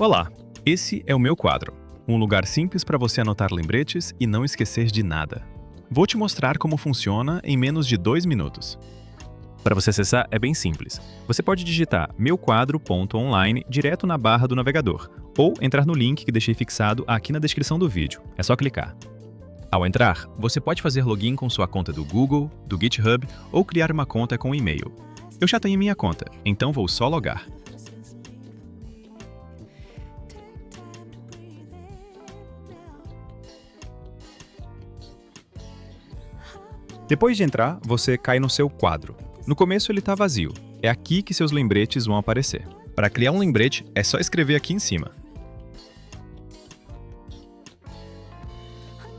Olá, esse é o meu quadro, um lugar simples para você anotar lembretes e não esquecer de nada. Vou te mostrar como funciona em menos de 2 minutos. Para você acessar é bem simples. Você pode digitar meuquadro.online direto na barra do navegador, ou entrar no link que deixei fixado aqui na descrição do vídeo. É só clicar. Ao entrar, você pode fazer login com sua conta do Google, do GitHub ou criar uma conta com e-mail. Eu já tenho minha conta, então vou só logar. Depois de entrar, você cai no seu quadro. No começo ele está vazio. É aqui que seus lembretes vão aparecer. Para criar um lembrete, é só escrever aqui em cima.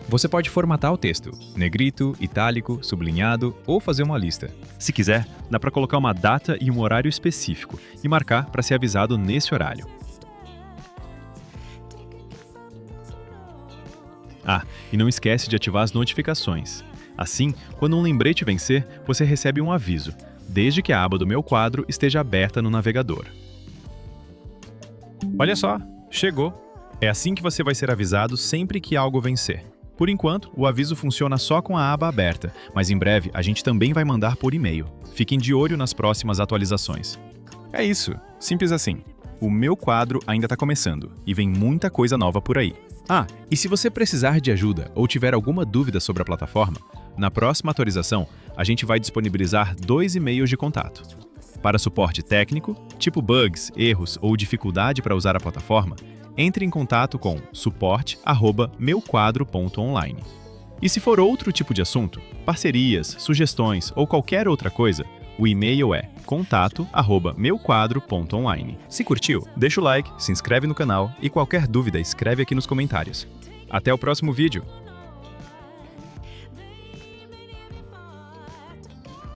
Você pode formatar o texto, negrito, itálico, sublinhado ou fazer uma lista. Se quiser, dá para colocar uma data e um horário específico e marcar para ser avisado nesse horário. Ah, e não esquece de ativar as notificações. Assim, quando um lembrete vencer, você recebe um aviso, desde que a aba do meu quadro esteja aberta no navegador. Olha só, chegou! É assim que você vai ser avisado sempre que algo vencer. Por enquanto, o aviso funciona só com a aba aberta, mas em breve a gente também vai mandar por e-mail. Fiquem de olho nas próximas atualizações. É isso, simples assim. O meu quadro ainda está começando e vem muita coisa nova por aí. Ah, e se você precisar de ajuda ou tiver alguma dúvida sobre a plataforma, na próxima atualização a gente vai disponibilizar 2 e-mails de contato. Para suporte técnico, tipo bugs, erros ou dificuldade para usar a plataforma, entre em contato com suporte@meuquadro.online. E se for outro tipo de assunto, parcerias, sugestões ou qualquer outra coisa, o e-mail é contato@meuquadro.online. Se curtiu, deixa o like, se inscreve no canal e qualquer dúvida escreve aqui nos comentários. Até o próximo vídeo!